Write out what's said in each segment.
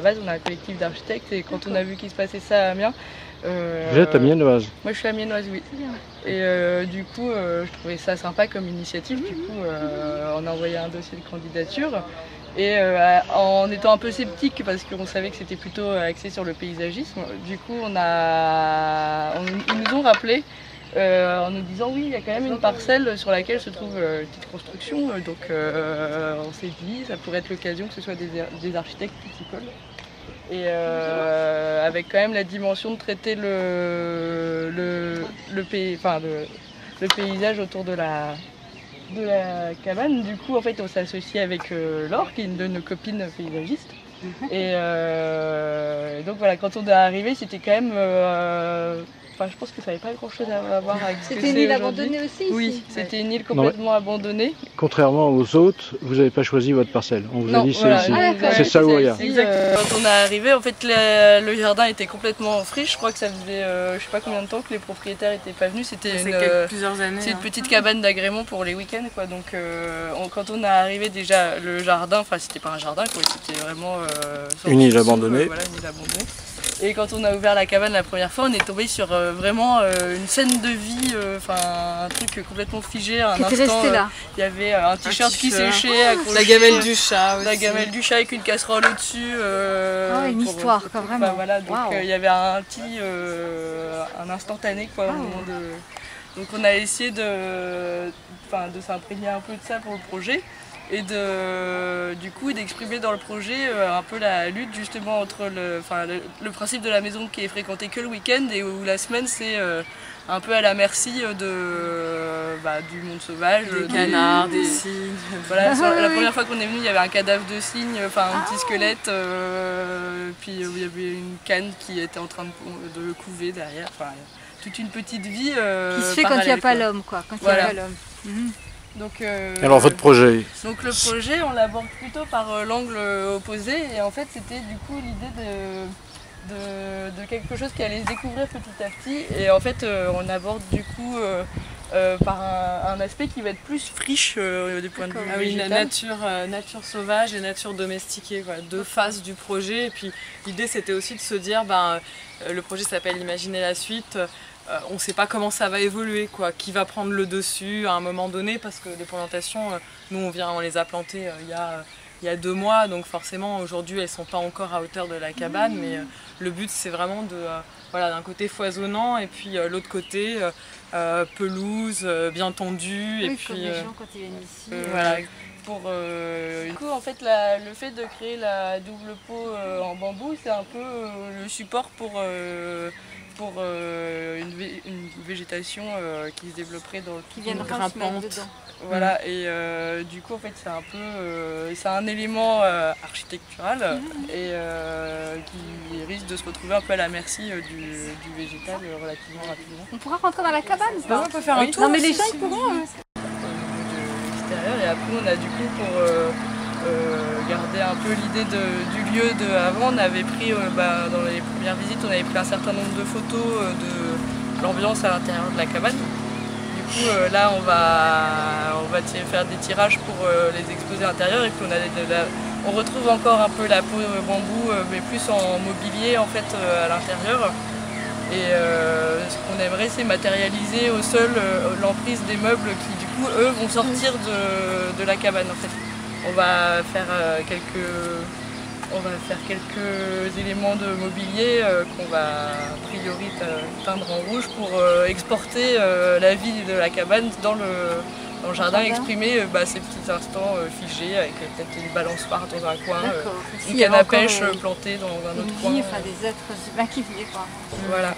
base, on a un collectif d'architectes et quand on a vu qu'il se passait ça à Amiens... Vous êtes amiennoise? Moi je suis amiennoise, oui. Et du coup, je trouvais ça sympa comme initiative. Du coup, on a envoyé un dossier de candidature. Et en étant un peu sceptique parce qu'on savait que c'était plutôt axé sur le paysagisme, du coup ils nous ont rappelé en nous disant oui, il y a quand même une parcelle sur laquelle se trouve une petite construction, donc on s'est dit ça pourrait être l'occasion que ce soit des architectes qui s'y collent. Et avec quand même la dimension de traiter le paysage autour de la cabane. Du coup, en fait, on s'est associé avec Laure, qui est une de nos copines paysagistes. Et donc voilà, quand on est arrivé, c'était quand même... Enfin, je pense que ça n'avait pas grand-chose à voir avec ce que c'est. C'était une île abandonnée aussi ici? Oui, c'était une île complètement abandonnée. Contrairement aux autres, vous n'avez pas choisi votre parcelle. On vous a dit voilà, c'est ça ou rien. Quand on est arrivé, en fait, le jardin était complètement en friche. Je crois que ça faisait je sais pas combien de temps que les propriétaires n'étaient pas venus. C'était plusieurs années. C'est une petite cabane d'agrément pour les week-ends, quoi. Donc quand on est arrivé, déjà le jardin, enfin c'était pas un jardin, quoi, c'était vraiment une île abandonnée. Voilà, une île abandonnée. Et quand on a ouvert la cabane la première fois, on est tombé sur vraiment une scène de vie, un truc complètement figé. Un instant, il y avait un t-shirt qui séchait, la gamelle du chat aussi. La gamelle du chat avec une casserole au-dessus. Une histoire, quoi, vraiment. Voilà, donc il y avait un petit un instantané, quoi, au moment de... Donc on a essayé de s'imprégner un peu de ça pour le projet. Et du coup d'exprimer dans le projet un peu la lutte justement entre le principe de la maison qui est fréquentée que le week-end et où la semaine c'est un peu à la merci du monde sauvage, des canards, des cygnes. Voilà, la première fois qu'on est venu, il y avait un cadavre de cygne, un petit squelette, puis il y avait une canne qui était en train de couver derrière. Toute une petite vie qui se fait quand il n'y a pas l'homme, quoi. Quand il n'y a pas l'homme. Donc, alors votre projet? Donc le projet, on l'aborde plutôt par l'angle opposé et en fait c'était du coup l'idée de quelque chose qui allait se découvrir petit à petit et en fait on aborde du coup par un aspect qui va être plus friche du point de vue végétal. La nature sauvage et nature domestiquée, voilà, deux faces du projet. Et puis l'idée c'était aussi de se dire, le projet s'appelle Imaginer la suite. On ne sait pas comment ça va évoluer, quoi, qui va prendre le dessus à un moment donné, parce que les plantations, nous on les a plantées il y a 2 mois, donc forcément aujourd'hui elles ne sont pas encore à hauteur de la cabane, mais le but c'est vraiment d'un côté foisonnant et puis l'autre côté pelouse, bien tendue. Oui, et puis comme les gens quand ils viennent ici. Voilà. Du coup, en fait, le fait de créer la double peau en bambou, c'est un peu le support pour une végétation qui se développerait qui viennent grimpante. Dedans. Voilà, et du coup en fait c'est un peu c'est un élément architectural et qui risque de se retrouver un peu à la merci du végétal relativement rapidement. On pourra rentrer dans la cabane? On peut faire un tour. Non mais les gens ils pourront. Et après on a du coup pour garder un peu l'idée du lieu d'avant, on avait pris dans les premières visites on avait pris un certain nombre de photos de l'ambiance à l'intérieur de la cabane. Du coup là on va faire des tirages pour les exposer à l'intérieur et puis on retrouve encore un peu la peau bambou mais plus en mobilier en fait à l'intérieur. Et ce qu'on aimerait c'est matérialiser au sol l'emprise des meubles qui du coup eux vont sortir de la cabane en fait. On va faire quelques éléments de mobilier qu'on va a priori teindre en rouge pour exporter la vie de la cabane dans le jardin, exprimer ces petits instants figés avec peut-être une balançoire dans un coin, une canne à pêche plantée dans un autre coin. Enfin, des êtres humains qui vivent, quoi. Voilà.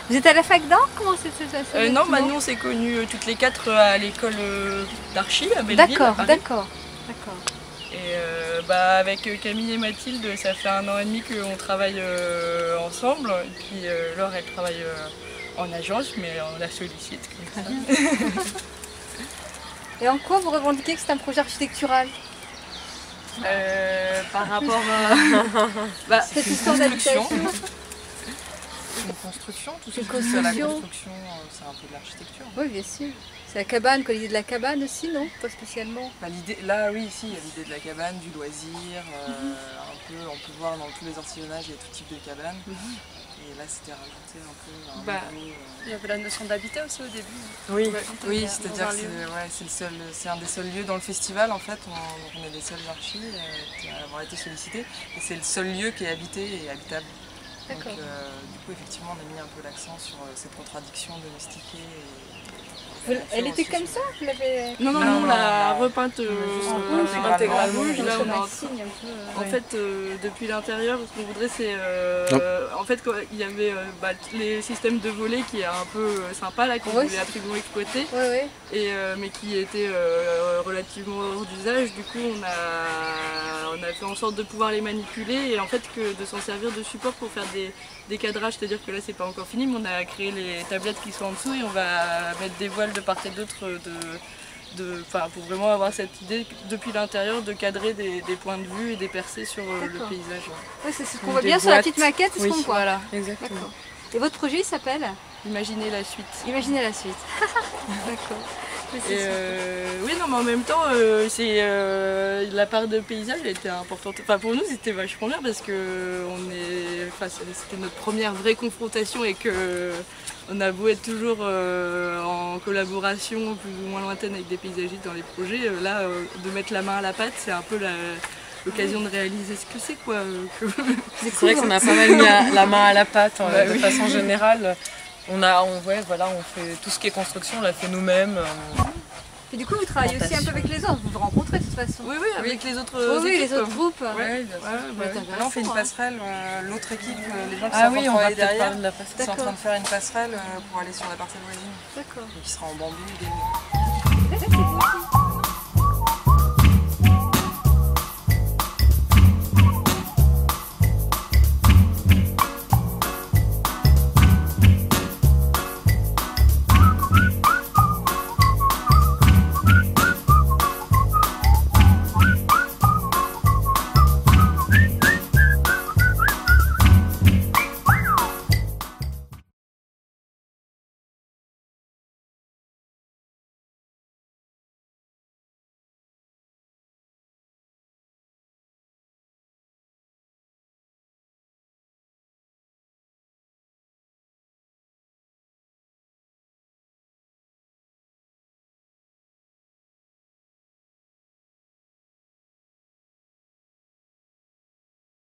Vous êtes à la fac d'art? Comment c'est ça? Non, nous on s'est connues toutes les 4 à l'école d'archi à Belleville. D'accord. Et avec Camille et Mathilde, ça fait 1 an et demi qu'on travaille ensemble. Et puis Laure, elle travaille en agence, mais on la sollicite comme ça. Et en quoi vous revendiquez que c'est un projet architectural? Par rapport à cette histoire d'habitation. une construction, tout ce Une qui touche à la construction. construction, c'est un peu de l'architecture. Oui, bien sûr. C'est la cabane, quoi, l'idée de la cabane aussi, non? Pas spécialement. Bah, là, oui, ici, il y a l'idée de la cabane, du loisir, un peu, on peut voir dans tous les artisannages, il y a tout type de cabane. Et là, c'était rajouté un peu un nouveau, Il y avait la notion d'habitat aussi au début. Oui, Ouais, oui, dans c'est-à-dire un que c'est un des seuls lieux dans le festival en fait, on est les seuls archis à avoir été sollicités et c'est le seul lieu qui est habité et habitable. Donc D'accord. du coup effectivement on a mis un peu l'accent sur cette contradiction domestiquée Elle était comme ça? Vous l'avez... Non, Non, on l'a non, repeinte intégralement rouge. Là, on a signe un peu. En fait, depuis l'intérieur, ce qu'on voudrait, c'est. En fait, il y avait les systèmes de volets qui est un peu sympa, là, qu'on Ouais, voulait absolument exploiter, Oui, oui. mais qui étaient relativement hors d'usage. Du coup, on a fait en sorte de pouvoir les manipuler et en fait, de s'en servir de support pour faire des cadrages. C'est-à-dire que là, c'est pas encore fini, mais on a créé les tablettes qui sont en dessous et on va mettre des voiles de part et d'autre pour vraiment avoir cette idée depuis l'intérieur de cadrer des points de vue et des percées sur le D'accord. paysage. Ouais, c'est ce qu'on Ou voit des bien sur la boîtes. petite maquette, c'est ce Oui, qu'on voit. Voilà, exactement. D'accord. Et votre projet, il s'appelle imaginez la suite. Imaginez la suite. D'accord. Mais c'est Et super. oui, non, mais en même temps, la part de paysage a été importante. Enfin, pour nous, c'était vachement bien parce que c'était notre première vraie confrontation et que on a beau être toujours en collaboration plus ou moins lointaine avec des paysagistes dans les projets, là, de mettre la main à la pâte, c'est un peu l'occasion de réaliser ce que c'est, quoi. C'est vrai qu'on a pas mal mis la main à la pâte de oui. façon générale. On fait tout ce qui est construction, on l'a fait nous-mêmes. Et du coup, vous travaillez aussi un peu avec les autres, vous vous rencontrez de toute façon. Oui, avec les autres Oui, équipes. les autres groupes. Ouais, bien sûr. ouais. Là, on fait une passerelle, l'autre équipe, les gens qui Ah sont oui, en on va train de travailler peut-être derrière, parler de la passerelle. sont en train de faire une passerelle pour aller sur la parcelle voisine, D'accord. qui sera en bambou.